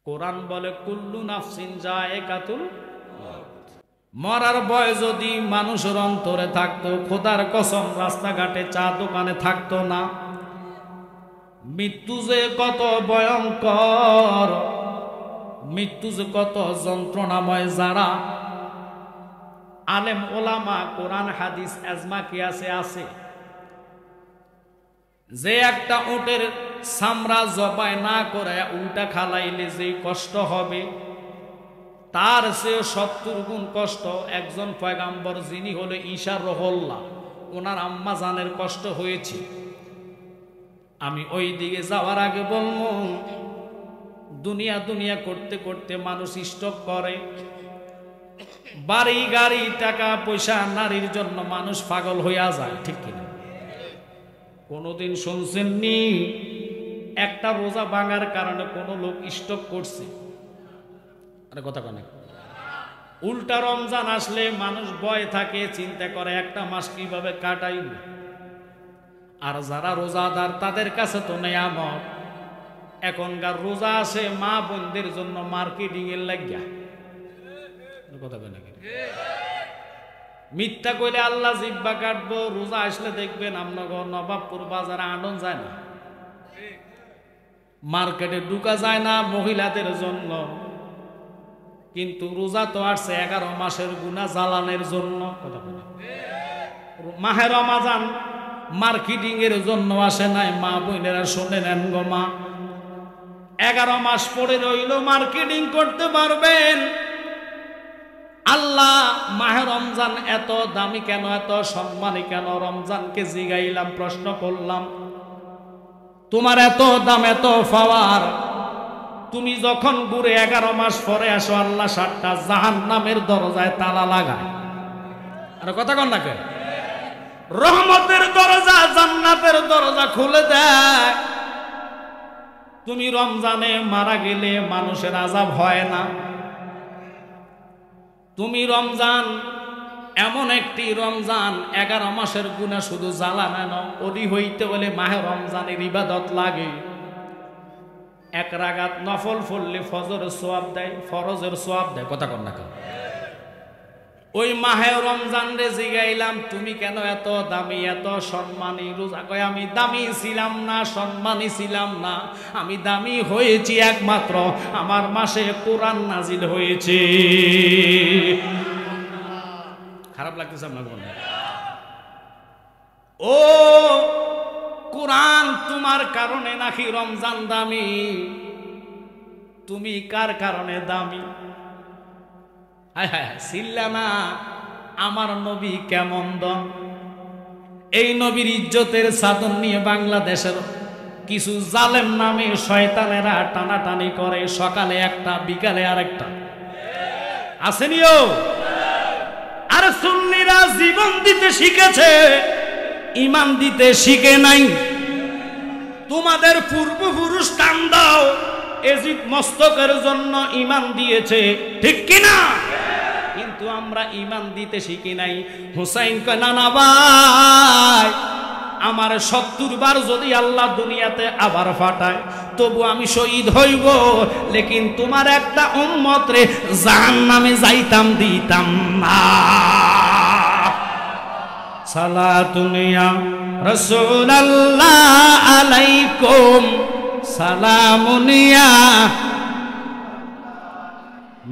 কোরআন বলে কুল্লু নাফসিন যায়কাতুল মউত। মরার ভয় যদি মানুষের অন্তরে থাকতো, খোদার কসম রাস্তাঘাটে চা দোকানে থাকতো না। মৃত্যু যে কত ভয়ঙ্কর, মৃত্যু যে কত যন্ত্রণাময়, যারা আলেম ওলামা কোরআন হাদিস আজমা কি আছে যে একটা উটের চামড়া জবাই না করে উল্টা খালাইলে যে কষ্ট হবে, তার চেয়ে 70 গুণ কষ্ট একজন পয়গাম্বর যিনি হলো ঈসা রহুল্লাহ, ওনার আম্মা জানের কষ্ট হয়েছে। আমি ওই দিকে যাওয়ার আগে বলবো, দুনিয়া করতে করতে মানুষ স্টক করে, বাড়ি গাড়ি টাকা পয়সা নারীর জন্য মানুষ পাগল হইয়া যায়, ঠিক কিনা? কোনদিন শুনছেননি একটা রোজা ভাঙার কারণে কোন লোক স্টক করছে? আরে কথা কেন? উল্টা রমজান আসলে মানুষ ভয় থাকে, চিন্তা করে একটা মাস কিভাবে কাটাইব। আর যারা রোজাদার তাদের কাছে তো নেয়ামত। এখনকার রোজা আসে মা বোনদের জন্য মার্কেটিং এর লাগিয়া, কথা কেন? মিথ্যা কইলে আল্লাহ জিব্বা কাটবো। রোজা আসলে দেখবেন আমনগর নবাবপুর বাজারে আনন যায় না, মার্কেটে ঢুকা যায় না মহিলাদের জন্য, কিন্তু রোজা তো আসছে 11 মাসের গুনাহ জ্বালানের জন্য। কথা বলে মাহে রমাজান মার্কেটিং এর জন্য আসে নাই। মা বোনেরা শুনে নেন গো মা, 11 মাস পরে রইল মার্কেটিং করতে পারবেন। আল্লাহ মাহে রমজান এত দামি কেন, এত সম্মানী কেন? রমজানকে জিগাইলাম, প্রশ্ন করলাম, তোমার এত দাম, এত পাওয়ার, তুমি যখন ঘুরে 11 মাস পরে আসো, আল্লাহ 7টা জাহান্নামের দরজায় তালা লাগায়। আর কথা কন না কেন? রহমতের দরজা, জান্নাতের দরজা খুলে দেয়। তুমি রমজানে মারা গেলে মানুষের আযাব হয় না। তুমি রমজান এমন একটি রমজান, 11 মাসের গুনাহ শুধু জ্বালা নেন, ওলি হইতে বলে মাহে রমজানের ইবাদত লাগে। 1 রাকাত নফল পড়লে ফজরের সওয়াব দেয়, ফরজের সওয়াব দেয়। কথা কন না কেন? ওই মাহে রমজান রে জিগাইলাম, তুমি কেন এত দামি, এত সম্মানী? রোজা কয় আমি দামি ছিলাম না, সম্মানী ছিলাম না, আমি দামি হয়েছি একমাত্র আমার মাসে কোরআন নাজিল হয়েছে। খারাপ লাগতেছে আপনার? ও কোরআন তোমার কারণে নাকি রমজান দামি? তুমি কার কারণে দামি? হায় হায় চিল্লা না, আমার নবী কেমন দম। এই নবীর ইজ্জতের চাদর নিয়ে বাংলাদেশের কিছু জালেম নামে শয়তানেরা টানাটানি করে, সকালে একটা বিকালে আরেকটা। আসেনিও? আরে সুন্নিরা জীবন দিতে শিখেছে, ঈমান দিতে শিখে নাই। তোমাদের পূর্বপুরুষ টান দাও, এজিদ মস্তকের জন্য ঈমান দিয়েছে, ঠিক কিনা? কিন্তু আমরা ঈমান দিতে শিখি নাই। হুসাইন কয় না না ভাই, আমার 70 বার যদি আল্লাহ দুনিয়াতে আবার পাঠায় তবু আমি শহীদ হইব, লেকিন তোমার একটা উম্মত রে জাহান্নামে যাইতাম দিতাম না। সালাতুন ইয়া রাসূলুল্লাহ আলাইকুম, সালামুন ইয়া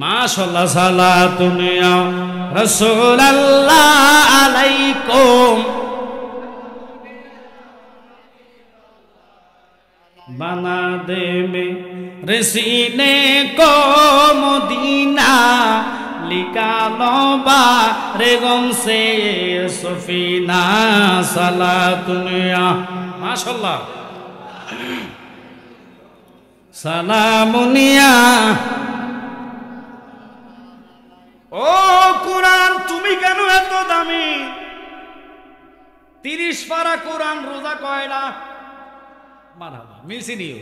মাশাআল্লাহ, সালাতুন ইয়া রাসূলুল্লাহ আলাইকুম, बना दे मेरे सीने को मदीना, निकालो बारे गम से सफीना, सलातुन या माशाअल्लाह, सलामुन या। ও কোরআন তুমি কেন এত দামি? 30 পারা কোরআন, রোজা কয়টা? মারহাবা, মিলছি নিও।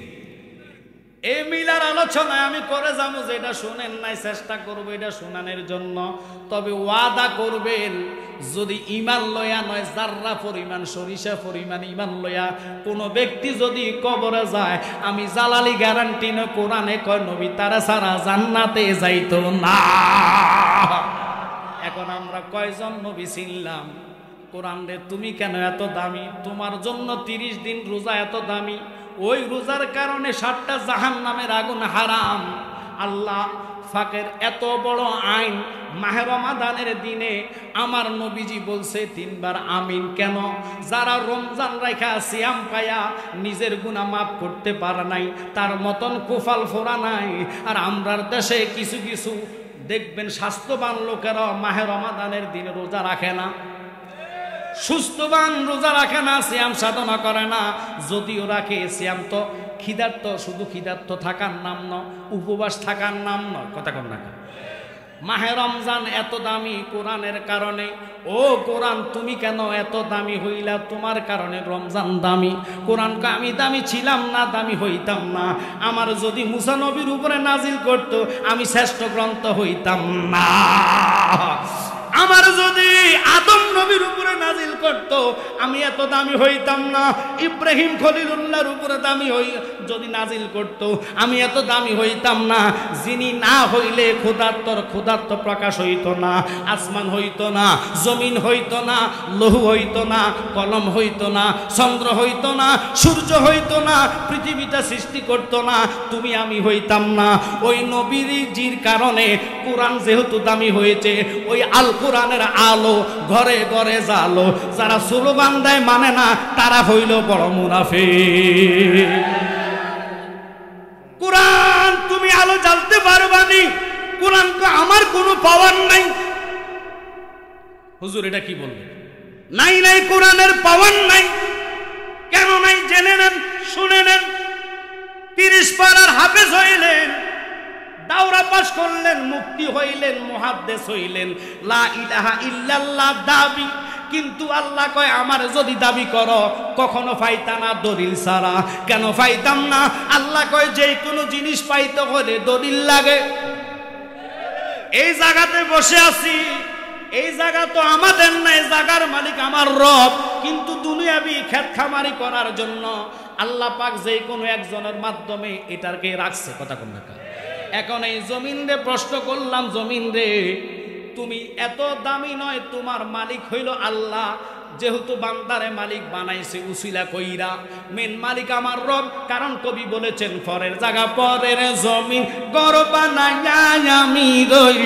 এই মিলার আলোচনায় আমি করে যাবো, যেটা শুনেন নাই চেষ্টা করবো এটা শোনানোর জন্য। তবে ওয়াদা করবেন, যদি ইমান লয়া নয়, জাররা পরিমাণ সরিষা পরিমাণ ইমান লয়া কোনো ব্যক্তি যদি কবরে যায়, আমি জালালি গ্যারান্টি না, কোরআনে কয় নবী তারা সারা জান্নাতে যাইতো না। এখন আমরা কয়জন নবী চিনলাম? কোরআন রে তুমি কেন এত দামি? তোমার জন্য 30 দিন রোজা এত দামি, ওই রোজার কারণে 7টা জাহান্নামের আগুন হারাম। আল্লাহ ফাকের এত বড় আইন, মাহে রমাদানের দিনে আমার নবীজি বলছে 3 বার আমিন। কেন? যারা রমজান রাখা সিয়াম পায়া নিজের গুনাহ মাফ করতে পারে নাই, তার মতন কোফাল ফোরা নাই। আর আমরার দেশে কিছু কিছু দেখবেন স্বাস্থ্যবান লোকেরা মাহে রমাদানের দিনে রোজা রাখে না, সুস্থবান রোজা রাখে না, সিয়াম সাধনা করে না। যদিও রাখে, সিয়াম তো খিদার্ত, শুধু খিদার্ত থাকার নাম নয়, উপবাস থাকার নাম নয়। কথা কন না? মাহে রমজান এত দামি কোরআনের কারণে। ও কোরআন তুমি কেন এত দামি হইলা? তোমার কারণে রমজান দামি। কোরআনকে আমি দামি ছিলাম না, দামি হইতাম না। আমার যদি মুসা নবীর উপরে নাজিল করতো, আমি শ্রেষ্ঠ গ্রন্থ হইতাম না। আমার যদি আদম নবীর উপরে নাজিল করত, আমি এত দামি হইতাম না। ইব্রাহিম খলিলুল্লাহর উপরে দামি যদি নাজিল করত, আমি এত দামি হইতাম না। যিনি না হইলে ক্ষুধার্ত প্রকাশ হইতো না, আসমান হইতো না, জমিন হইতো না, লৌহ হইতো না, কলম হইতো না, চন্দ্র হইতো না, সূর্য হইতো না, পৃথিবীটা সৃষ্টি করতো না, তুমি আমি হইতাম না। ওই নবীজির কারণে কোরআন যেহেতু দামি হয়েছে, ওই আল কোরআনের আলো ঘরে ঘরে জালো। যারা স্লোগান দেয় মানে না, তারা হইল বড় মুনাফিক। কোরআন তুমি আলো জ্বালতে পারবানি, কোরআন আমার কোনো পাওয়ার নাই। হুজুর এটা কি বলবেন? নাই নাই, কোরআনের পাওয়ার নাই। কেন নাই জেনে নেন, শুনে নেন। 30 পারার হাফেজ হইলেন, দাওরা পাশ করলেন, মুফতি হইলেন, মুহাদ্দিস হইলেন, লা ইলাহা ইল্লাল্লাহ দাবি। কিন্তু আল্লাহ কয় আমার যদি দাবি করো কখনো পাইতা না দলিল ছাড়া। কেন পাইতাম না? আল্লাহ কয় যে কোনো জিনিস পাইতে হলে দলিল লাগে। এই জায়গাতে বসে আছি, এই জায়গা তো আমাদের নাই, জায়গার মালিক আমার রব। কিন্তু দুনিয়াবি খেত খামারি করার জন্য আল্লাহ পাক যে কোনো একজনের মাধ্যমে এটাকে রাখছে। কথা কোন না? এখন এই জমিন রে প্রশ্ন করলাম, জমিন রে তুমি এত দামি নয়, তোমার মালিক হইল আল্লাহ। যেহেতু বান্দারে মালিক বানাইছে উসিলা কইরা, মেন মালিক আমার রব। কারণ কবি বলেছেন, পরের জায়গা পরের জমিন ঘর বানাইয়া আমি রই,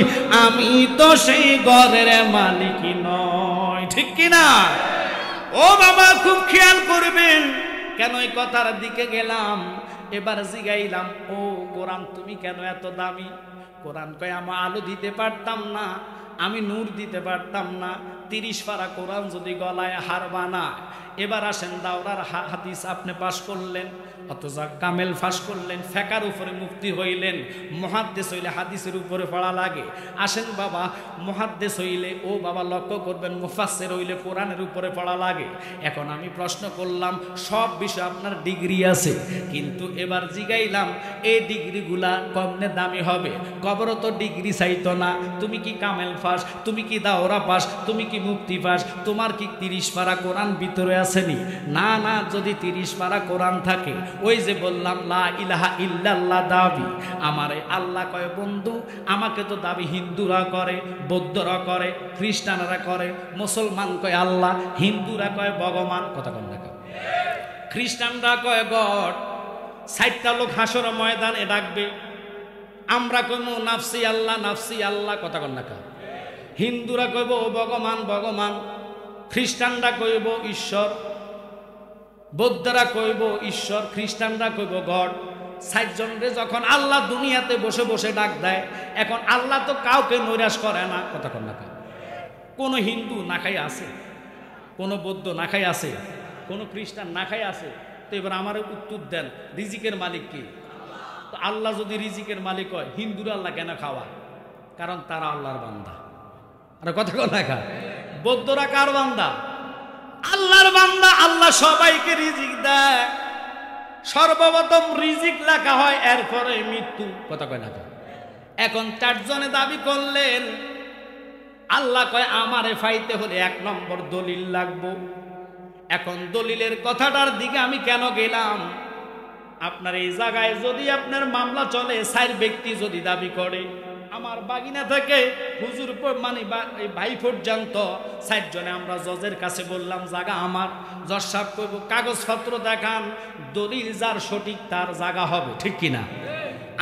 আমি তো সেই ঘরের মালিক নয়। ঠিক কিনা? ও বাবা খুব খেয়াল করবেন। কেন এই কথার দিকে গেলাম? এবার জিগাইলাম, ও কোরআন তুমি কেন এত দামি? কোরআন কয় আমি আলো দিতে পারতাম না, আমি নূর দিতে পারতাম না। 30 পারা কোরআন যদি গলায় হার বানায়। এবার আসেন, দাওরার হাদিস আপনি পাশ করলেন, অথচ কামেল ফাঁস করলেন, ফেকার উপরে মুফতি হইলেন। মুহাদ্দিস হইলে হাদিসের উপরে পড়া লাগে। আসেন বাবা, মুহাদ্দিস হইলে ও বাবা লক্ষ্য করবেন, মুফাসসির হইলে কোরআনের উপরে পড়া লাগে। এখন আমি প্রশ্ন করলাম, সব বিষয়ে আপনার ডিগ্রি আছে, কিন্তু এবার জিগাইলাম এই ডিগ্রিগুলা কমনে দামি হবে? কবর তো ডিগ্রি চাইতো না। তুমি কি কামেল ফাঁস, তুমি কি দাওরা পাস, তুমি কি মুফতি পাস, তোমার কি 30 পারা কোরআন ভিতরে আসেনি? না না, যদি 30 পারা কোরআন থাকে, ওই যে বললাম লা ইলাহা ইল্লাল্লাহ দাবি, আমারে আল্লাহ কয় বন্ধু, আমাকে তো দাবি হিন্দুরা করে, বৌদ্ধরা করে, খ্রিস্টানরা করে, মুসলমান কয় আল্লাহ, হিন্দুরা কয় ভগবান। কথা কন না? খ্রিস্টানরা কয় গড। 60টা লোক হাসর ময়দানে ডাকবে, আমরা কইব নাফসি আল্লাহ, নাফসি আল্লাহ। কথা কন না? হিন্দুরা কইব ভগবান ভগবান, খ্রিস্টানরা কইব ঈশ্বর, বৌদ্ধরা কইব ঈশ্বর, খ্রিস্টানরা কইব গড। 60 জনরে যখন আল্লাহ দুনিয়াতে বসে বসে ডাক দেয়, এখন আল্লাহ তো কাউকে নৈরাশ করে না। কথা কন না? কোন হিন্দু না খাই আছে, কোন বৌদ্ধ না খাই আছে, কোন খ্রিস্টান না খাই আছে। তো এবার আমার উত্তর দেন, রিজিকের মালিক কি? তো আল্লাহ যদি রিজিকের মালিক হয়, হিন্দুরা আল্লাহ কেন খাওয়ায়? কারণ তারা আল্লাহর বান্দা। আর কথা কন না? বৌদ্ধরা কার বান্দা? আল্লাহর বান্দা। আল্লাহ সবাইকে রিজিক দেয়। সর্বপ্রথম রিজিক লেখা হয়, এরপরে মৃত্যু। কথা কয় না? এখন 4 জনে দাবি করলেন, আল্লাহ কয় আমারে ফাইতে হলে 1 নম্বর দলিল লাগবো। এখন দলিলের কথাটার দিকে আমি কেন গেলাম, আপনার এই জায়গায় যদি আপনার মামলা চলে, 4 ব্যক্তি যদি দাবি করে, আমার বাগিনা থেকে হুজুর মানে ভাই পর্যন্ত 4 জনে আমরা জজের কাছে বললাম জায়গা আমার। জজ সাহেব কইব কাগজপত্র দেখান, দলিল যার সঠিক তার জায়গা হবে, ঠিক কিনা?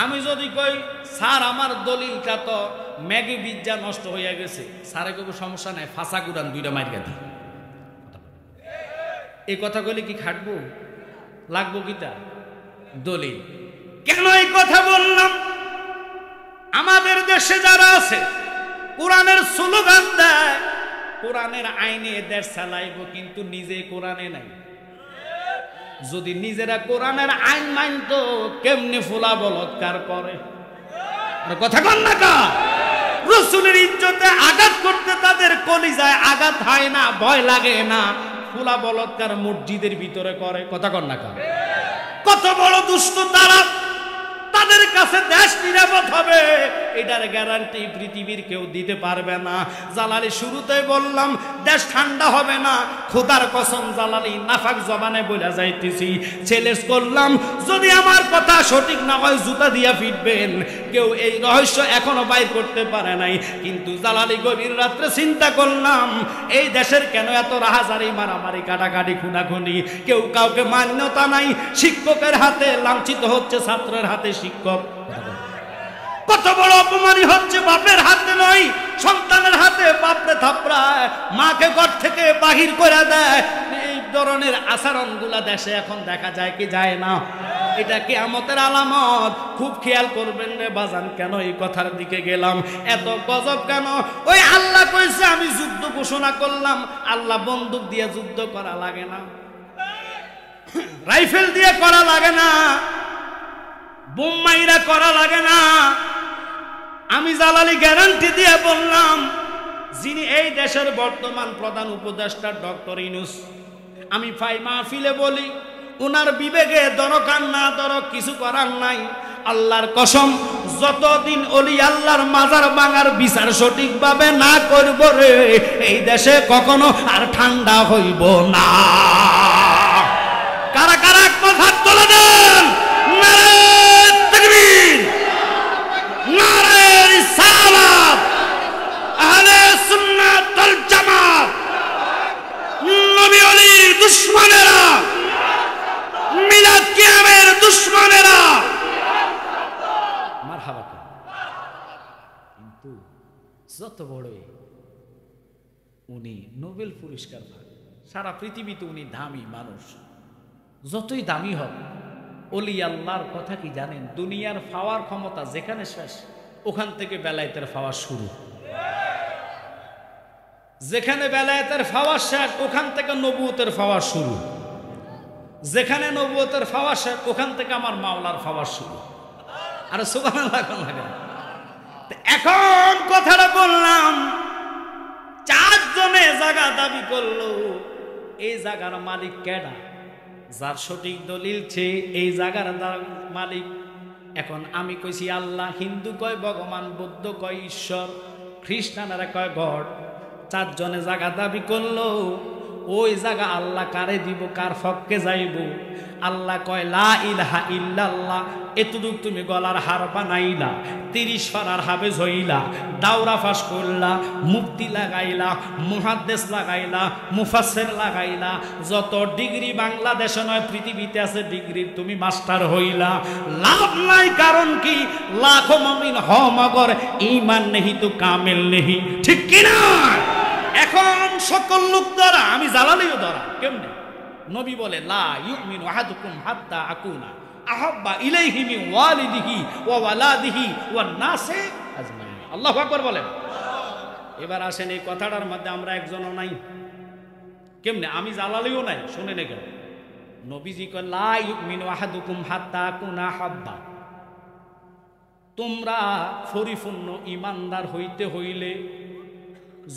আমি যদি কই স্যার আমার দলিলটা তো ম্যাগি বিজ্জা নষ্ট হয়ে গেছে, স্যারে কইব সমস্যা নাই, ফাঁসা গুড়ান 2টা মাইর দি। এই কথা কইলে কি খাটবো? লাগবো কিটা? দলিল। কেন এই কথা বললাম? আমাদের দেশে যারা আছে কোরআনের স্লোগান দেয়, কোরআনের আইনে দেশ চালাইব, কিন্তু নিজে কোরআনে নাই। যদি নিজেরা কোরআনের আইন মানতো, কেমনে ফুলা বলৎকার করে? কথা কন না কা? রাসূলের ইজ্জতে আঘাত করতে তাদের কলিজায় আঘাত হয় না, ভয় লাগে না, ফুলা বলৎকার মসজিদের ভিতরে করে। কথা কন না কা? কত বড় দুষ্ট তারা! তাদের কাছে দেশ নিরাপদ হবে, এটার গ্যারান্টি পৃথিবীর কেউ দিতে পারবে না। জালালি শুরুতেই বললাম দেশ ঠান্ডা হবে না, খোদার কসম জালালি নাফাক জবানে বলে যাইতেছি, চ্যালেঞ্জ করলাম যদি আমার কথা সঠিক না হয় জুতা দিয়া ফিটবেন। কেউ এই রহস্য এখনো বাইর করতে পারে নাই, কিন্তু জালালি গভীর রাত্রে চিন্তা করলাম এই দেশের কেন এত রাহাজারি, মারামারি, কাটাকাটি, খুনাখুনি, কেউ কাউকে মান্যতা নাই, শিক্ষকের হাতে লাঞ্ছিত হচ্ছে ছাত্রের হাতে শিক্ষক। কত বড় অপমানি হচ্ছে বাপের হাতে নয়, সন্তানের হাতে বাপরে থাপড়ায়, মাকে ঘর থেকে বাহির করে দেয়। এই ধরনের আচরণগুলা দেশে এখন দেখা যায় কি যায় না? এটা কিয়ামতের আলামত। খুব খেয়াল করবেন রে বাজান। কেন এই কথার দিকে গেলাম? এত গজব কেন? ওই আল্লাহ কইছে আমি যুদ্ধ ঘোষণা করলাম। আল্লাহ বন্দুক দিয়ে যুদ্ধ করা লাগে না, রাইফেল দিয়ে করা লাগে না, বোমাইরা করা লাগে না। আমি জালালি গ্যারান্টি দিয়ে বললাম, যিনি এই দেশের বর্তমান প্রধান উপদেষ্টা ডক্টর ইউনূস, আমি ফাই মাহফিলে বলি উনার বিবেকে দরকার না দরক কিছু করার নাই। আল্লাহর কসম, যতদিন ওলি আল্লাহর মাজার ভাঙার বিচার সঠিকভাবে না করব রে, এই দেশে কখনো আর ঠান্ডা হইব না। কারা কারা কথা তুলে দেন? নারে তাকবীর, নারে রিসালাত, আহলে সুন্নাত ওয়াল জামাত। নবী ওলির দুশমনেরা, মিলাদ কিয়ামের দুশমনেরা মারহাবা। কিন্তু যত বড় উনি নোবেল পুরস্কার পান, সারা পৃথিবীতে উনি দামি মানুষ। যতই দামি হোক, ওলি আল্লাহর কথা কি জানেন? দুনিয়ার পাওয়ার ক্ষমতা যেখানে শেষ, ওখান থেকে বেলায়েতের পাওয়া শুরু। যেখানে বেলায়েতের পাওয়া শেষ, ওখান থেকে নবুয়তের পাওয়া শুরু। যেখানে নবুয়তের পাওয়া শেষ, ওখান থেকে আমার মাওলার পাওয়া শুরু। আর সুবহানাল্লাহ লাগে। এখন কথাটা বললাম, 4 জনে জায়গা দাবি করলো। এই জায়গার মালিক কেডা? যার সঠিক দলিল ছে এই জায়গার মালিক। এখন আমি কইছি আল্লাহ, হিন্দু কয় ভগবান, বৌদ্ধ কয় ঈশ্বর, খ্রিস্টানরা কয় গড। 4 জনে জায়গা দাবি করলো। ওই জায়গা আল্লাহ কারে দিব, কার পক্ষে যাইব? আল্লাহ কয় লা ইলাহা ইল্লাল্লাহ। এতটুক তুমি গলার হার বানাইলা, 30 পারার হাফেজ হইলা, দাওরা পাস করলা, মুফতি লাগাইলা, মুহাদ্দিস লাগাইলা, মুফাসসির লাগাইলা, যত ডিগ্রি বাংলাদেশে নয় পৃথিবীতে আছে ডিগ্রির তুমি মাস্টার হইলা, লাভ নাই। কারণ কি? লাখো মুমিন হ মগর ঈমান নেহি তো কামেল নেহি, ঠিক কি না? এখন সকল লোক দ্বারা, আমি জালালিও দ্বারা কেমনে? নবী বলে লা ইউমিনু আহাদুকুম হাত্তা আকুনা আহাব্বা ইলাইহি মিন ওয়ালিদিহি ওয়া ওয়ালাদিহি ওয়ান নাসি আজমাইন। আল্লাহু আকবার বলেন। এবার আসেন এই কথাটার মধ্যে আমরা একজনও নাই। কেমনে? আমি জালালিও নাই, শুনেন কেন? নবীজি কয় লা ইউমিনু আহাদুকুম হাত্তা আকুনা হাব্বা। তোমরা পরিপূর্ণ ঈমানদার হইতে হইলে,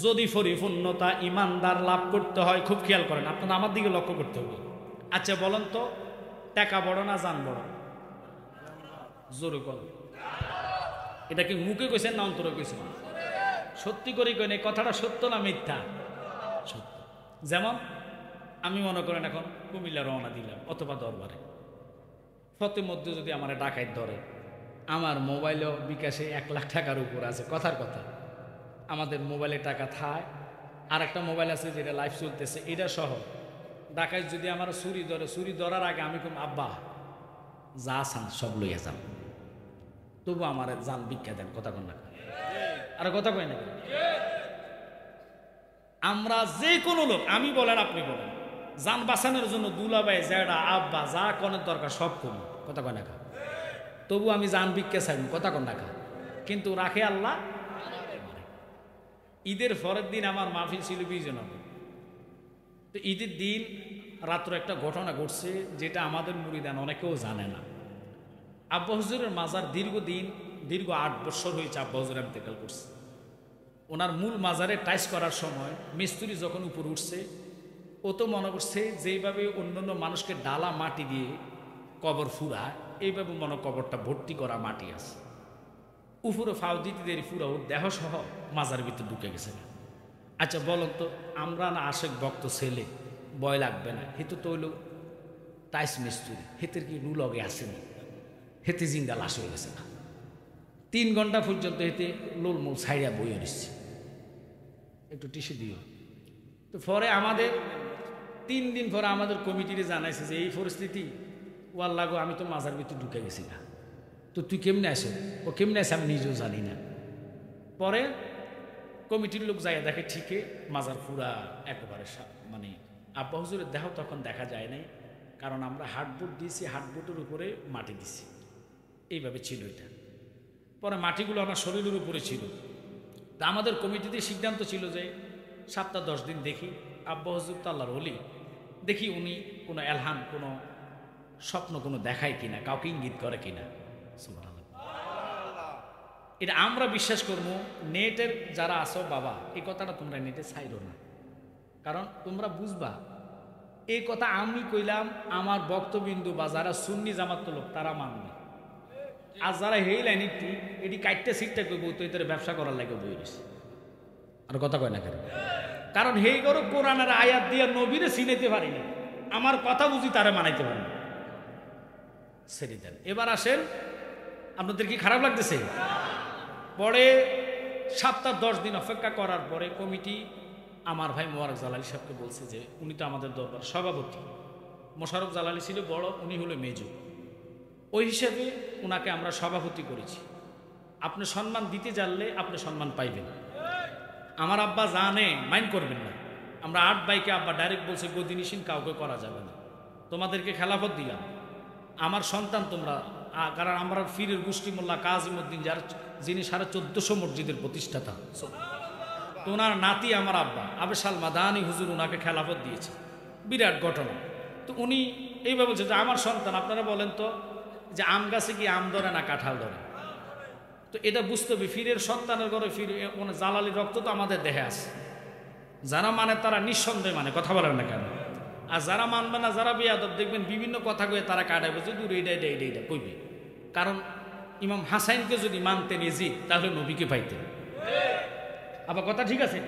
যদি পরিপূর্ণতা ঈমানদার লাভ করতে হয়, খুব খেয়াল করেন, আপনারা আমার দিকে লক্ষ্য করতে হবে। আচ্ছা বলেন তো, টাকা বড় না জান বড়? জোরে কর। এটা কি মুখে কইছেন না অন্তরে কইছেন? সত্যি করে কইন, এই কথাটা সত্য না মিথ্যা? সত্য। যেমন আমি মনে করেন এখন কুমিল্লা রওনা দিলাম অথবা দরবারে, ফতে মধ্যে যদি আমার ডাকাত ধরে, আমার মোবাইলেও বিকাশে 1 লাখ টাকার উপর আছে, কথার কথা, আমাদের মোবাইলে টাকা থায়, আর একটা মোবাইল আছে যেটা লাইভ চলতেছে, এটা সহ ডাকাত যদি আমার চুরি ধরে, চুরি ধরার আগে আমি কম আব্বা যা চান সব লইয়া যান, তবু আমার জান ভিক্ষা দেন, কথা কন না? আর কথা কয় না? আমরা যে কোনো লোক, আমি বলেন আপনি বলেন, জান বাঁচানোর জন্য দুলাভাই জেডা আব্বা যা কনের দরকার সব করি, কথা কয় না? তবু আমি জান ভিক্ষা চাইব, কথা কন না? কিন্তু রাখে আল্লাহ। ঈদের পরের দিন আমার মাহফিল ছিল 20 জন। তো ঈদের দিন রাত্র একটা ঘটনা ঘটছে যেটা আমাদের মুরিদান অনেকেও জানে না। আব্বা হুজুরের মাজার দীর্ঘ 8 বছর হয়েছে আব্বা হুজুর ইন্তেকাল করছে। ওনার মূল মাজারে টাইস করার সময় মিস্ত্রি যখন উপর উঠছে, ও তো মনে করছে যেইভাবে অন্যান্য মানুষকে ডালা মাটি দিয়ে কবর ফুরা, এইভাবে মনে কবরটা ভর্তি করা মাটি আছে, উপরে ফাও দিতে দেরি ফুরা ওর দেহ সহ মাজার ভিতরে ঢুকে গেছে। আচ্ছা বলুন তো, আমরা না আশেক ভক্ত ছেলে, ভয় লাগবে না? হেতু তো হইল টাইস মিস্ত্রি, হেতের কি রু লগে আসেনি, হেতে জিন্দা লাশ হয়ে গেছে না? 3 ঘন্টা পর্যন্ত হেতে লোলমূল ছাইড়া বইয়ে দিচ্ছে, একটু টিস্যু দিও। তো পরে আমাদের 3 দিন পরে আমাদের কমিটিরে জানাইছে যে এই পরিস্থিতি, ও আল্লাহ গো, আমি তো মাজার ভিতরে ঢুকে গেছি না, তো তুই কেমনে আসো? ও কেমনে আসে আমি নিজেও জানি না। পরে কমিটির লোক যাইয়া দেখে ঠিকই মাজার পুরা একেবারে মানে আব্বা হুজুরের দেহ তখন দেখা যায় নাই, কারণ আমরা হার্ডবোর্ড দিয়েছি, হার্ডবোর্ডের উপরে মাটি দিছি, এইভাবে ছিল এটা। পরে মাটিগুলো আমার শরীরের উপরে ছিল। তা আমাদের কমিটিতে সিদ্ধান্ত ছিল যে 7-10 দিন দেখি আব্বা হুজুর তো আল্লাহর ওলি, দেখি উনি কোনো এলহাম, কোনো স্বপ্ন কোনো দেখায় কিনা, কাউকে ইঙ্গিত করে কিনা। এটা আমরা বিশ্বাস করবো। নেটের যারা আসো বাবা, এই কথাটা তোমরা নেটে ছাইরো না, কারণ তোমরা বুঝবা এই কথা আমি কইলাম, আমার বক্তবিন্দু বা যারা সুন্নি জামাত লোক তারা মানবে, আর যারা হেই লাইন এটি কাটতে সিটটা কইব তো এদের ব্যবসা করার লাগে বই রয়েছে। আর কথা কয় না কেন? কারণ হেই করো কোরআনের আয়াত দিয়ে নবীরে চিনাইতে পারি না, আমার কথা বুঝি তারা মানাইতে পারি না, ছেড়ে দেন। এবার আসেন, আপনাদের কি খারাপ লাগতেছে? পরে 7-10 দিন অপেক্ষা করার পরে কমিটি আমার ভাই মোবারক জালালি সাহেবকে বলছে যে উনি তো আমাদের দরবার সভাপতি, মোশাররফ জালালি ছিল বড়, উনি হলো মেজো, ওই হিসেবে ওনাকে আমরা সভাপতি করেছি, আপনি সম্মান দিতে জানলে আপনি সম্মান পাইবেন। আমার আব্বা জানে, মাইন্ড করবেন না, আমরা 8 ভাইকে আব্বা ডাইরেক্ট বলছে গদিনিসীন কাউকে করা যাবে না, তোমাদেরকে খেলাফত দিলাম, আমার সন্তান তোমরা, কারণ আমরা ফিরের গোষ্ঠী মোল্লা কাজিমউদ্দিন যিনি 1450 মসজিদের প্রতিষ্ঠাতা, তো ওনার নাতি আমার আব্বা আবেশাল মাদানী হুজুর ওনাকে খেলাফত দিয়েছে, বিরাট ঘটনা। তো উনি এইভাবে বলছে যে আমার সন্তান, আপনারা বলেন তো যে আম গাছে কি আম ধরে না কাঁঠাল ধরে? তো এটা বুঝতে হবে, ফিরের সন্তানের ঘরে ফিরে জালালি রক্ত তো আমাদের দেহে আছে, যারা মানে তারা নিঃসন্দেহে মানে, কথা বলেন না কেন? আর যারা মানবে না, যারা বেয়াদব, দেখবেন বিভিন্ন কথা কয়ে তারা কাটাবে, যদি এইটা কইবে। কারণ ইমাম হাসাইনকে যদি মানতেন এজিদ, তাহলে নবীকে পাইতেন। আবার কথা ঠিক আছে?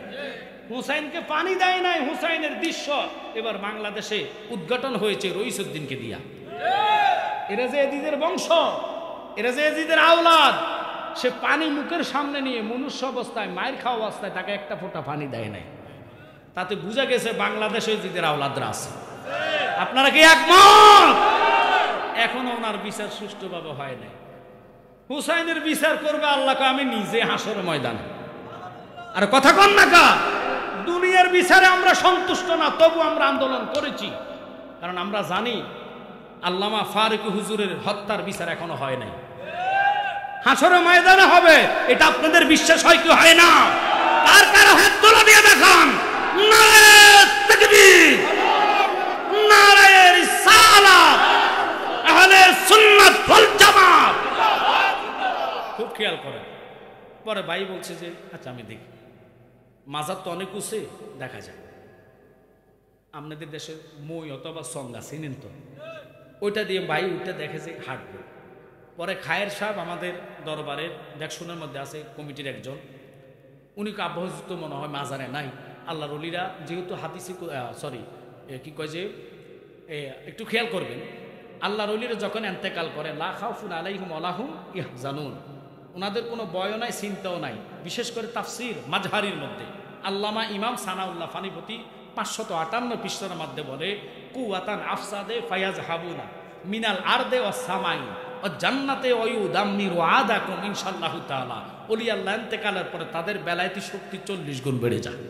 হুসাইনকে পানি দেয় নাই, হুসাইনের দৃশ্য এবার বাংলাদেশে উদ্ঘাটন হয়েছে রইসুদ্দিনকে দিয়া। এরা যে এজিদের বংশ, এরা যে এজিদের আওলাদ, সে পানি মুখের সামনে নিয়ে মনুষ্য অবস্থায়, মায়ের খাওয়া অবস্থায় তাকে একটা ফোঁটা পানি দেয় নাই, তাতে বোঝা গেছে বাংলাদেশে এজিদের আওলাদরা আছে। আপনারা কি একমত? এখনো ওনার বিচার সুষ্ঠুভাবে হয় নাই। হুসাইনের বিচার করবে আল্লাহকে আমি নিজে হাসর ময়দানে। আর কথা কন না কা, দুনিয়ার বিচারে আমরা সন্তুষ্ট না, তবু আমরা আন্দোলন করেছি, কারণ আমরা জানি আল্লামা ফারুক হুজুরের হত্যার বিচার এখনো হয় নাই, হাসর ময়দানে হবে। এটা আপনাদের বিশ্বাস হয় কি হয় না? কার কার হাত তোলা দিয়ে দেখান। নারায়ে তাকবীর, নারায়ে রিসালাত, আহলে সুন্নাত ওয়াল জামাত। খুব খেয়াল করেন। পরে ভাই বলছে যে আচ্ছা আমি দেখি, মাজার তো অনেক উঁচে দেখা যায়, আপনাদের দেশে মই অথবা সঙ্গা চিনেন তো? ওইটা দিয়ে ভাই ওইটা দেখে যে হাঁটবে। পরে খায়ের সাহেব আমাদের দরবারের দেখশনের মধ্যে আছে, কমিটির একজন, উনি আব্বাহুজুর মনে হয় মাজারে নাই। আল্লাহর ওলিরা যেহেতু হাদিসি সরি কি কয় যে একটু খেয়াল করবেন, আল্লাহর ওলিরা যখন এন্তেকাল করে লা খাউফুন আলাইহিম ওয়া হুম ইয়াহজানুন, ওনাদের কোনো বয় নাই, চিন্তাও নাই। বিশেষ করে তাফসির মাজহারির মধ্যে আল্লামা ইমাম সানাউল্লাহ ফানিপতি 558 পৃষ্ঠার মধ্যে বলে কুওয়াতান আফসাদে ফায়াজ হাবুনা মিনাল আরদে ওয়াস সামাই ও জান্নাতে ওয়ুদাম্মিরু আদাকুম ইনশাআল্লাহু তাআলা। ওলি আল্লাহ ইন্তেকালের পরে তাদের বেলায়েতি শক্তি 40 গুণ বেড়ে যায়।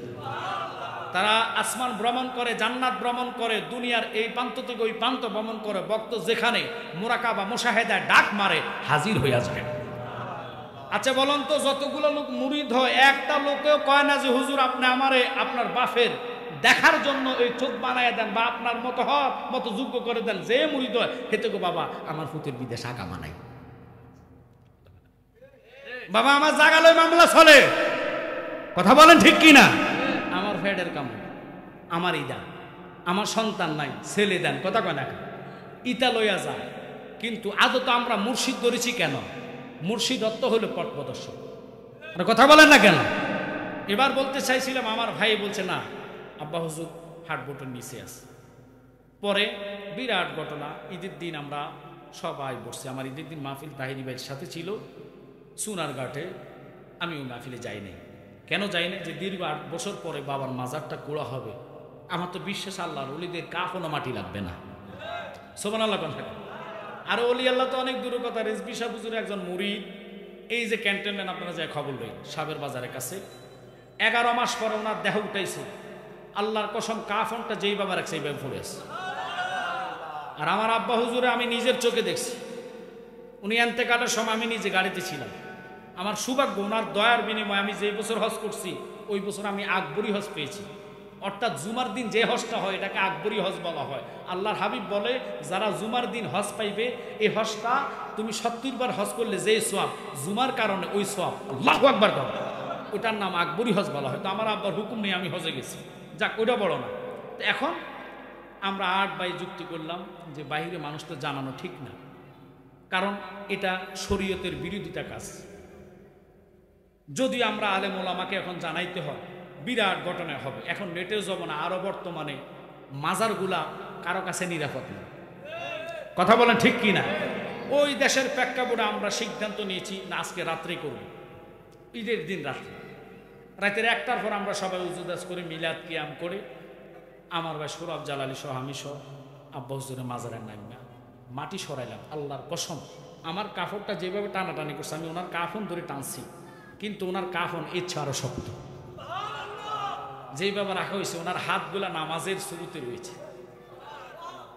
তারা আসমান ভ্রমণ করে, জান্নাত ভ্রমণ করে, দুনিয়ার এই প্রান্ত থেকে ওই প্রান্ত ভ্রমণ করে, ভক্ত যেখানে মুরাকাবা মুশাহেদায় ডাক মারে হাজির হইয়া যায়। আচ্ছা বলুন তো, যতগুলো লোক মুরিদ হয় একটা লোকেও কয় না যে হুজুর আপনি আমারে আপনার বাপের দেখার জন্য এই চোখ বানায় দেন বা আপনার মতো হক মতো যোগ্য করে দেন। যে মুরিদ হয় হেতে গো বাবা আমার ফুতের বিদেশ আঁকা মানাই, বাবা আমার জাগালয় মামলা চলে, কথা বলেন ঠিক কিনা? আমার ফেডের কাম, আমার ইদা, আমার সন্তান নাই, ছেলে দেন, কথা কয় না, ইটা লইয়া যায়। কিন্তু আদত আমরা মুর্শিদ ধরেছি কেন? মুর্শিদ অর্থ হলো পথ প্রদর্শক। কথা বলেন না কেন? এবার বলতে চাইছিলাম, আমার ভাই বলছে না আব্বা হুজুর হাট বোটের নিচে আছে। পরে বিরাট ঘটনা, ঈদের দিন আমরা সবাই বসছি, আমার ঈদের দিন মাহফিল তাহিরি ভাইয়ের সাথে ছিল সোনারঘাটে, আমি ওই মাহফিলে যাই নাই। কেন যাই না? যে দীর্ঘ 8 বছর পরে বাবার মাজারটা কোড়া হবে, আমার তো বিশ্বাস আল্লাহর ওলিদের কাফনও মাটি লাগবে না। সুবহানাল্লাহ কোন থাকে। আর ওলি আল্লাহ তো অনেক দূরের কথা, রেজবি সাহেব হুজুর একজন মুরিদ, এই যে ক্যান্টনমেন্ট আপনারা যায় খবর লই সাবের বাজারের কাছে, 11 মাস পরে ওনার দেহ উঠাইছে, আল্লাহর কসম কাফনটা যেই বাবা রাখছে এইভাবে পড়ে আছে। আর আমার আব্বা হুজুরে আমি নিজের চোখে দেখছি, উনি এন্তেকালের সময় আমি নিজে গাড়িতে ছিলাম। আমার সৌভাগ্য, ওনার দয়ার বিনিময়ে আমি যেই বছর হজ করছি ওই বছর আমি আকবরী হজ পেয়েছি। অর্থাৎ জুমার দিন যে হজটা হয় এটাকে আকবরী হজ বলা হয়। আল্লাহর হাবিব বলে যারা জুমার দিন হজ পাইবে, এই হজটা তুমি 70 বার হজ করলে যে সোয়াব, জুমার কারণে ওই সোয়াব আল্লাহু আকবার করো, ওটার নাম আকবরী হজ বলা হয়। তো আমার আব্বার হুকুম নিয়ে আমি হজে গেছি, যাক ওইটা বড় না। তো এখন আমরা 8 ভাই যুক্তি করলাম যে বাইরে মানুষ তো জানানো ঠিক না, কারণ এটা শরীয়তের বিরোধিতা কাজ। যদি আমরা আলেম ওলামাকে এখন জানাইতে হয় বিরাট ঘটনা হবে। এখন নেটের জমানা, আরো বর্তমানে মাজারগুলা কারো কাছে নিরাপদ না, কথা বলেন ঠিক কিনা? ওই দেশের প্রেক্ষাপটে আমরা সিদ্ধান্ত নিয়েছি না আজকে রাত্রে করব, ঈদের দিন রাতের 1টার পর আমরা সবাই উজুদাস করে মিলাদ কিয়াম করে আমার ভাই সৌরভ জালালি সহ আমি সহ আব্বা হুজুরের মাজারের নামে মাটি সরাইলাম। আল্লাহর কসম, আমার কাফনটা যেভাবে টানাটানি করছে আমি ওনার কাফন ধরে টানছি, কিন্তু ওনার কাফন ইচ্ছা আরো শক্ত, যেইভাবে রাখা হয়েছে ওনার হাতগুলা নামাজের শুরুতে রয়েছে।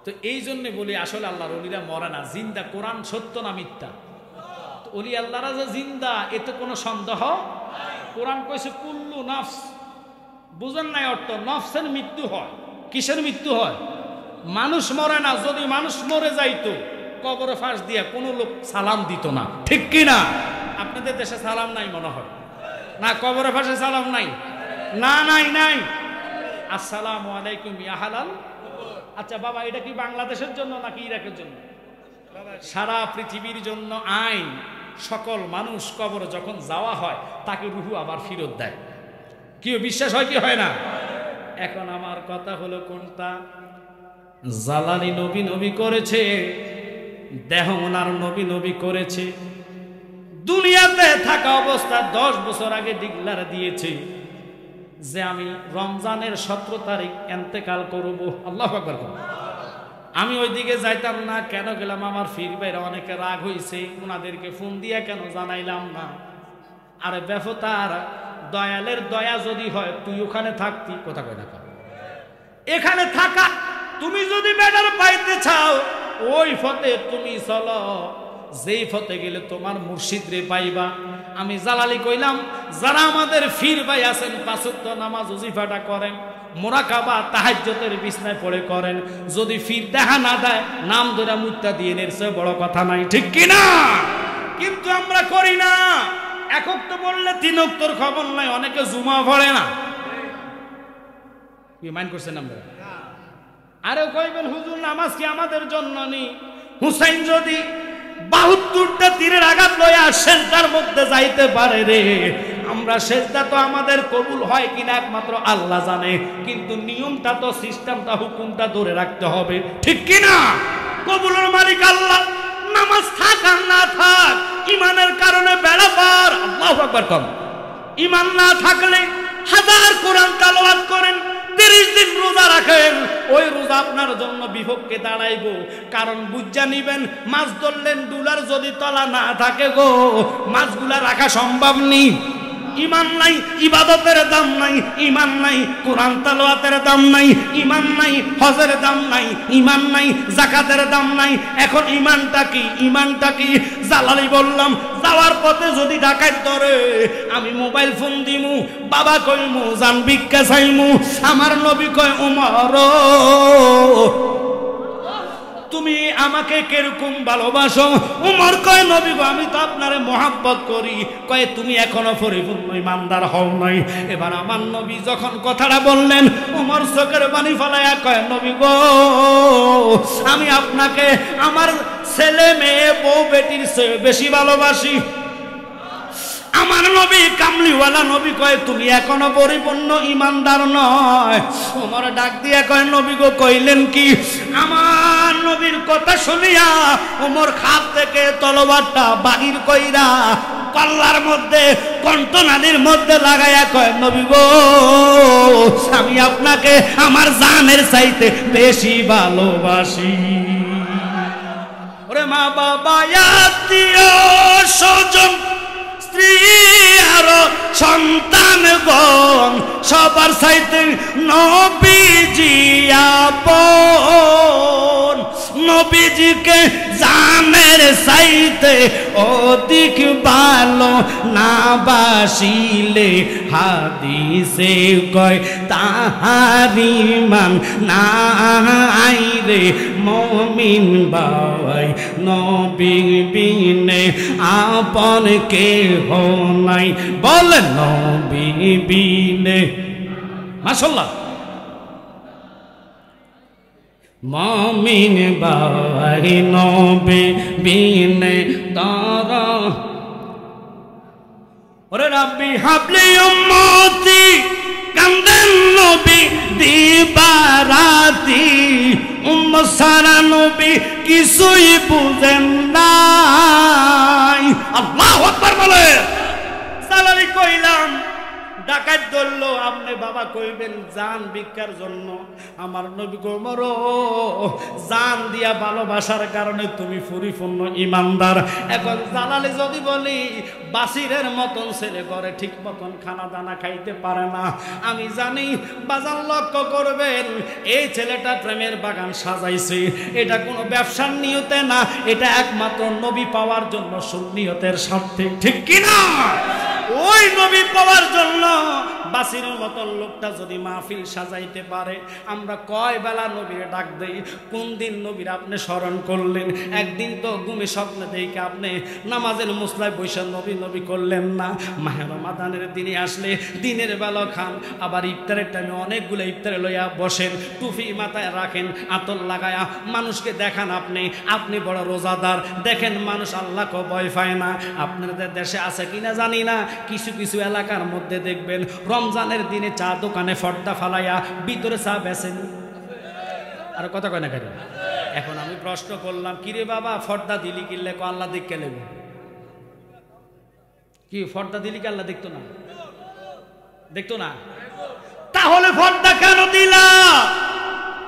তো এই জন্য বলি আসলে আল্লাহর ওলিরা মরে না, জিন্দা। কোরআন সত্য না মিথ্যা? ওলি আল্লাহরা যে জিন্দা এতে কোনো সন্দেহ। কোরআন কইছে কুল্লু নফস, বুঝেন নাই অর্থ? নফসের মৃত্যু হয়। কিসের মৃত্যু হয়? মানুষ মরে না। যদি মানুষ মরে যাইতো কবরে ফাঁস দিয়া কোনো লোক সালাম দিত না, ঠিক কিনা? আপনাদের দেশে সালাম নাই মনে হয় না? কবরে ফাঁসে সালাম নাই? না, নাই নাই। আসসালামু আলাইকুম ইয়া হালাল। আচ্ছা বাবা, এটা কি বাংলাদেশের জন্য নাকি ইরাকের জন্য? সারা পৃথিবীর জন্য আইন। সকল মানুষ কবরে যখন যাওয়া হয় তাকে রুহু আবার ফেরত দেয়। কি বিশ্বাস হয় কি হয় না? এখন আমার কথা হলো কোনটা? জালালি নবী নবী করেছে, দেহ ওনার নবী নবী করেছে। দুনিয়াতে থাকা অবস্থা 10 বছর আগে ডিক্লার দিয়েছে যে আমি রমজানের 17 তারিখ এন্তেকাল করব। আল্লাহু আকবার। আমি ওইদিকে যাইতাম না। কেন গেলাম? আমার ফির ভাইরা অনেকে রাগ হয়েছে, ওনাদেরকে ফোন দিয়া কেন জানাইলাম না? আরে বেফতার, দয়ালের দয়া যদি হয় তুই ওখানে থাকতি, কথা কয় না, এখানে থাকা। তুমি যদি বেটার পাইতে চাও ওই পথে তুমি চলো, যেই পথে গেলে তোমার মুর্শিদ রে পাইবা। আমি জালালি কইলাম, যারা আমাদের ফির ভাই আছেন 5 ওয়াক্ত নামাজ ওজিফাটা করেন, মুরাকাবা তাহাজ্জুদের বিছনায় পড়ে করেন, যদি ফির দেখা না দেয় নাম ধরে মুত্তা দিয়ে এর চেয়ে বড় কথা নাই, ঠিক কি না? কিন্তু আমরা করি না। 1 ওয়াক্ত বললে 3 ওয়াক্তর খবর নাই। অনেকে জুমা পড়ে না। কি মাইন্ড করছেন আমরা? আরে কইবেন হুজুর নামাজ কি আমাদের জন্য নি? হুসাইন যদি 72টা তীরের আঘাত লইয়া সেজদার মধ্যে যাইতে পারে রে, আমরা সেজদা তো আমাদের কবুল হয় কিনা একমাত্র আল্লাহ জানে, কিন্তু নিয়মটা তো সিস্টেমটা হুকুমটা ধরে রাখতে হবে, ঠিক কিনা? কবুলের মালিক আল্লাহ। নামাজ থাক আর না থাক, ইমানের কারণে বেড়া পার। আল্লাহু আকবার কম। ইমান না থাকলে হাজার কোরআন তেলাওয়াত করেন, 30 দিন রোজা রাখেন, ওই রোজা আপনার জন্য বিপক্ষে দাঁড়াইব। কারণ বুঝা নিবেন, মাছ ধরলেন ডুলার যদি তলা না থাকে গো, মাছগুলা রাখা সম্ভব নেই। ইমান নাই, ইবাদতের দাম নাই। ইমান নাই, কোরআন তেলাওয়াতের দাম নাই। ইমান নাই, হজের দাম নাই। ইমান নাই, যাকাতের দাম নাই। এখন ইমানটা কি? ইমানটা কি? জালালি বললাম, যাওয়ার পথে যদি ডাকাত ধরে, আমি মোবাইল ফোন দিমু, বাবা কইমু জান ভিক্ষা চাইমু। আমার নবী কয়, উমর তুমি আমাকে কিরকম ভালোবাসো? উমর কয়, নবী গো আমি তো আপনারে মহব্বত করি। কয়, তুমি এখনো পরিপূর্ণ ইমানদার হও নাই। এবার আমার নবী যখন কথাটা বললেন, উমর চোখের পানি ফেলায়া কয়, নবী গো আমি আপনাকে আমার ছেলে মেয়ে বউ বেটির চেয়ে বেশি ভালোবাসি। আমার নবী কামলিওয়ালা নবী কয়, তুমি এখনো পরিপূর্ণ ইমানদার নয়। ওমর ডাক দিয়া কয়, নবী গো কইলেন কি? আমার নবীর কথা শুনিয়া ওমর খাপ থেকে তলোয়ারটা বাহির কইরা কল্লার মধ্যে কণ্ঠনালীর মধ্যে লাগাইয়া কয়, নবী গো আমি আপনাকে আমার জানের চাইতে বেশি ভালোবাসি। ওরে মা বাবা, আত্মীয় স্বজন, স্ত্রী আর সন্তানগণ, সবার চাইতে নবীজি আপন। নবীজিকে জানের চাইতে অধিক ভালো না বাসিলে, হাদিসে কয় তাহারি মান নাই রে মুমিন ভাই। নবী বিনে আপন কেহ নাই, বলেন নবী বিনে। মাশাআল্লাহ। মুমিন ভাই নবী বিনে তারা। ওরে রাব্বি হাবলি উম্মতি, কান্দেন নবী দিবারাতি। উম্মত সারা নবী কিছুই বুঝেন নাই। আল্লাহু আকবার বলে। সালালি কইলাম, ডাকাত ধরলো, আপনি বাবা কইবেন জান ভিক্ষার জন্য। আমার নবী ওমর জান দিয়া ভালোবাসার কারণে তুমি পরিপূর্ণ ইমানদার। এখন জালালি যদি বলি, বাসিরের মতন ছেলে ঘরে ঠিক মতন খানা দানা খাইতে পারে না। আমি জানি বাজার লক্ষ্য করবেন, এই ছেলেটা প্রেমের বাগান সাজাইছে, এটা কোনো ব্যবসার নিয়তে না, এটা একমাত্র নবী পাওয়ার জন্য সুন্নিয়তের স্বার্থে, ঠিক কিনা? ওই নবী পাওয়ার জন্য বাসিরের মতন লোকটা যদি মাহফিল সাজাইতে পারে, আমরা কয় বেলা নবীরে ডাক দেই। কোন দিন নবীর আপনি স্মরণ করলেন? একদিন তো ঘুমে স্বপ্নে দেখে আপনি নামাজের মুসলায় বৈশা নবী নবী করলেন না। মাহে রমাদানের দিনে আসলে দিনের বেলা খান, আবার ইফতারের টাইমে অনেকগুলো ইফতারে লইয়া বসেন, টুপি মাথায় রাখেন, আতর লাগায়া মানুষকে দেখান আপনি বড় রোজাদার। দেখেন মানুষ আল্লাহকে ভয় পায় না। আপনাদের দেশে আছে কিনা জানি না, কিছু কিছু এলাকার মধ্যে দেখবেন রমজানের দিনে চা দোকানে পর্দা ফালাইয়া ভিতরে চা বেচেন। আর কথা কয় না কেন? এখন আমি প্রশ্ন করলাম, কিরে বাবা পর্দা দিলি কিনলে আল্লাহ দেখতে লেবে কি? পর্দা দিলি কি আল্লাহ দেখতো না? দেখতো না? তাহলে পর্দা কেন দিলা?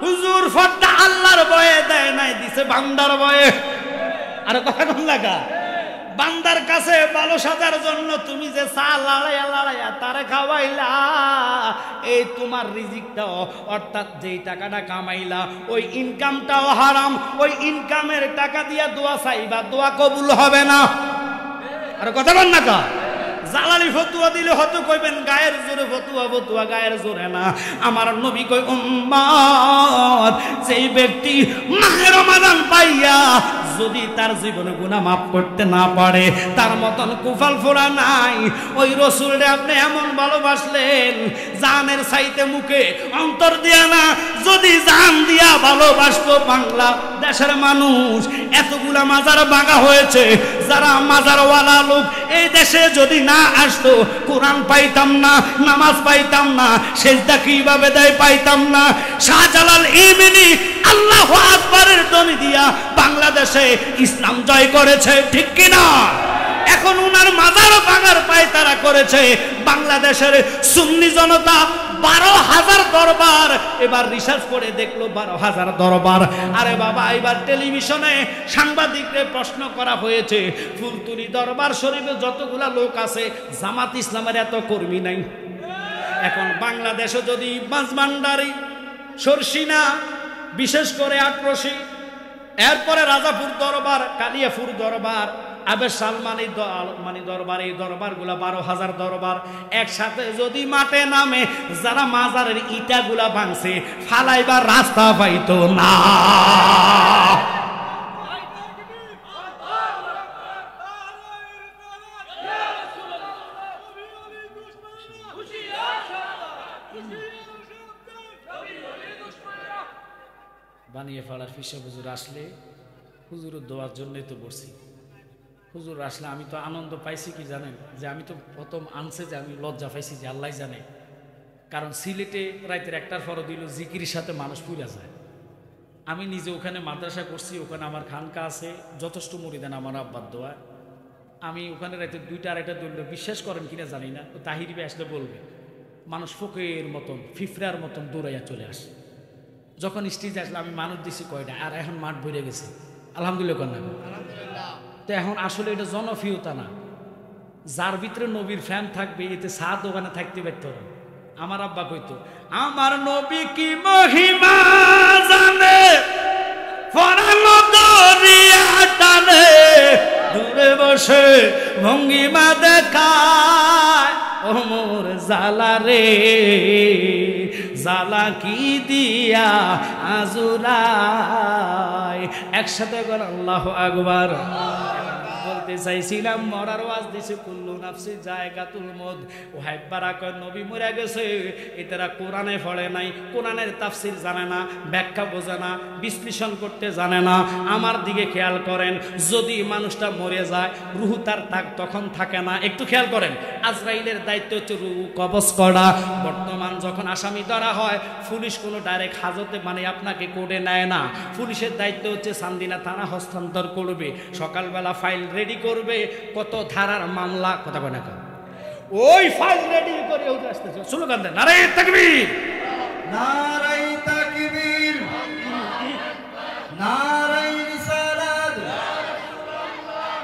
হুজুর পর্দা আল্লাহর ভয়ে দেয় নাই, দিছে বান্দার ভয়ে। আর কথা কোন লাগা? বান্দার কাছে ভালো সাজার জন্য তুমি যে চা লড়াইয়া লড়াইয়া তারে খাওয়াইলা, এই তোমার রিজিকটাও, অর্থাৎ যেই টাকাটা কামাইলা ওই ইনকামটাও হারাম। ওই ইনকামের টাকা দিয়া দোয়া চাইবা, দোয়া কবুল হবে না। আর কথা বল না কা? জালালি ফতুয়া দিলে হয়তো কইবেন গায়ের জোরে ফতুয়া গায়ের জোরে না। আমার নবী কই, উম্মত যেই ব্যক্তি মাহে রমাদান পাইয়া যদি তার জীবনে গুনাহ মাফ করতে না পারে, তার মতন কুফাল ফোরা নাই। ওই রসুলরে আপনি এমন ভালোবাসলেন, জানের চাইতে মুখে অন্তর দিয়া না, যদি জান দিয়া ভালোবাসতো বাংলাদেশের মানুষ, এতগুলা মাজার ভাঙা হয়েছে, যারা মাজারওয়ালা লোক এই দেশে যদি না আসতো, কোরআন পাইতাম না, নামাজ পাইতাম না, সেজদা কিভাবে দেয় পাইতাম না। শাহজালাল ইমানি আল্লাহু আকবারের ধ্বনি দিয়া বাংলাদেশে ইসলাম জয় করেছে, ঠিক কিনা? এখন উনার মাজারও ভাঙার পায়তারা করেছে বাংলাদেশের সুন্নি জনতা। 12,000 দরবার, এবার রিসার্চ করে দেখলো 12,000 দরবার। আরে বাবা, এবার টেলিভিশনে সাংবাদিকরে প্রশ্ন করা হয়েছে, ফুলতুলি দরবার শরীফে যতগুলা লোক আছে, জামাত ইসলামের এত কর্মী নাই। এখন বাংলাদেশে যদি মাঝভান্ডারি, সরসিনা, বিশেষ করে আটরশি, এরপরে রাজাপুর দরবার, কালিয়াপুর দরবার, আবে সালমানি দরবার, এই দরবারগুলা 12,000 দরবার একসাথে যদি মাঠে নামে, যারা মাজারের ইটাগুলা ভাঙছে ফালাইবার রাস্তা পাইতো না। বানিয়ে ফালার ফিসা হুজুর আসলে, হুজুরের দোয়ার জন্যই তো বসছি। হুজুর আসলে আমি তো আনন্দ পাইছি কি জানেন, যে আমি তো প্রথম আনছে যে আমি লজ্জা পাইছি, যে আল্লাহ জানে। কারণ সিলেটে রাতের 1টার পর দিল জিকিরের সাথে মানুষ পুরা যায়। আমি নিজে ওখানে মাদ্রাসা করছি, ওখানে আমার খানকা আছে, যথেষ্ট মুরিদান আমার আব্বার দোয়া। আমি ওখানে রাতে 2টা 2:30 দৌড়লে, বিশ্বাস করেন কিনা জানি না, তো তাহিরি ভাই আসলে বলবে, মানুষ ফকের মতন ফিফরার মতন দৌড়াইয়া চলে আসে। যখন স্টেজে আসলে আমি মানুষ দিছি কয়টা, আর এখন মাঠ ভরে গেছে, আলহামদুলিল্লাহ কন্যা। তো এখন আসলে এটা জনপ্রিয়তা না, যার ভিতরে নবীর ফ্যান থাকবে, এতে সাত ওখানে থাকতে পারত না। আমার আব্বা কইতো, আমার নবী কি মহিমা জানে, ফরানো দরিয়া টানে, দূরে বসে ভঙ্গিমা দেখায়, ও মোর জালা রে, জালা কি দিয়া আজুরাই। একসাথে কর আল্লাহু আকবার। বলতে চাইছিলাম মরার ওয়াজ দিছে, কুল্লু নাফসি জায়গাতুল মউত। ও হাইবারা কয় নবী মরে গেছে, এটারা কোরআনে পড়ে নাই, কোরআনের তাফসীর জানে না, ব্যাখ্যা বোঝে না, বিশ্লেষণ করতে জানে না। আমার দিকে খেয়াল করেন, যদি মানুষটা মরে যায়, রূহ তার তখন থাকে না। একটু খেয়াল করেন, আজরাইলের দায়িত্ব হচ্ছে রূহ কবজ করা। বর্তমান যখন আসামি ধরা হয়, পুলিশ কোনো ডাইরেক্ট হাজতে মানে আপনাকে কোর্টে নেয় না। পুলিশের দায়িত্ব হচ্ছে চান্দিনা থানা হস্তান্তর করবে, সকালবেলা ফাইল রেডি করবে, কত ধারার মামলা, কথা কয় না, ওই ফাইল রেডি করে উঠে আসতেছে। স্লোগান দেন, নারে তাকবীর, নারে তাকবীর, নারে রিসালাত,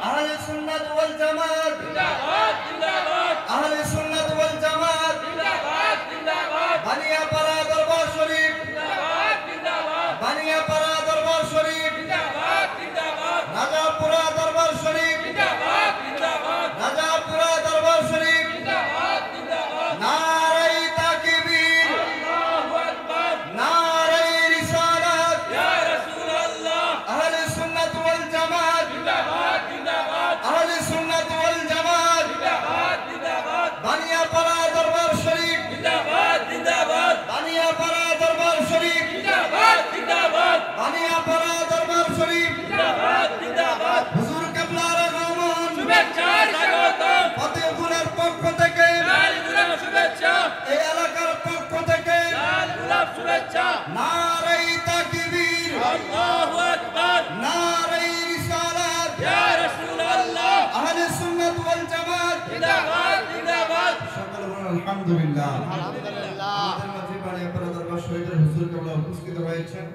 আহলে সুন্নাত ওয়াল জামাত জিন্দাবাদ, জিন্দাবাদ, আহলে সুন্নাত ওয়াল জামাত জিন্দাবাদ, জিন্দাবাদ, বানিয়াপাড়া দরবার শরীফ জিন্দাবাদ, জিন্দাবাদ, বানিয়াপাড়া দরবার শরীফ জিন্দাবাদ, জিন্দাবাদ, রাজাপুরা দরবার শরীফ জিন্দাবাদ, জিন্দাবাদ, রাজাপুরা দরবার শরীফ জিন্দাবাদ, জিন্দাবাদ, নারে তাকবীর, আল্লাহু আকবার, নারে রিসালাত, ইয়া রাসূলুল্লাহ, আহলে সুন্নাত ওয়াল জামাত জিন্দাবাদ, জিন্দাবাদ, আহলে সুন্নাত ওয়াল জামাত জিন্দাবাদ, জিন্দাবাদ, বানিয়াপাড়া দরবার শরীফ জিন্দাবাদ, জিন্দাবাদ, বানিয়াপাড়া দরবার শরীফ জিন্দাবাদ, জিন্দাবাদ, বানিয়াপাড়া দরবার শরীফ জিন্দাবাদ, জিন্দাবাদ, হুজুর কিবলার আগমন, শুভেচ্ছা স্বাগতম, ফতেপুরের পক্ষ থেকে লাল গোলাপ শুভেচ্ছা, এই এলাকার পক্ষ থেকে লাল গোলাপ শুভেচ্ছা, নারে তাকবীর, আল্লাহু আকবার, নারে রিসালাত, ইয়া রাসূলুল্লাহ, আহলে সুন্নাত ওয়াল জামাত জিন্দাবাদ, জিন্দাবাদ। সকলে বলুন আলহামদুলিল্লাহ, আলহামদুলিল্লাহ। আমাদের মাঝে বানিয়াপাড়া দরবার শরীফের হুজুর কিবলা উপস্থিত হয়েছেন,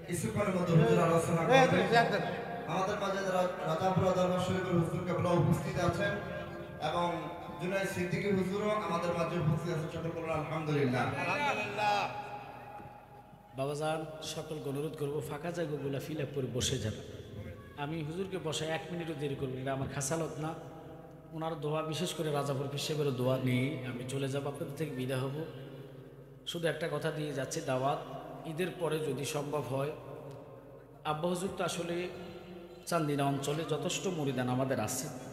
কিছুক্ষণের মধ্যে হুজুর আলোচনা করবেন। আমাদের মাঝে রাজাপুরা দরবার শরীফের হুজুর কিবলা উপস্থিত আছেন এবং জুনাইদ সিদ্দিকী হুজুরও আমাদের মাঝে উপস্থিত আছেন। সকলে বলুন আলহামদুলিল্লাহ, আলহামদুলিল্লাহ। বাবাজান, সকলকে অনুরোধ করবো ফাঁকা জায়গাগুলো ফিল আপ করে বসে যাবে। আমি হুজুরকে বসে 1 মিনিটও দেরি করবো, এটা আমার খাসালত না। ওনার দোয়া, বিশেষ করে রাজাপুর পিসেবের দোয়া নিয়ে আমি চলে যাব, আপনাদের থেকে বিদায় হব। শুধু একটা কথা দিয়ে যাচ্ছে, দাওয়াত ঈদের পরে যদি সম্ভব হয়। আব্বা হুজুর তো আসলে চান্দিনা অঞ্চলে যথেষ্ট মুরিদান আমাদের আছে।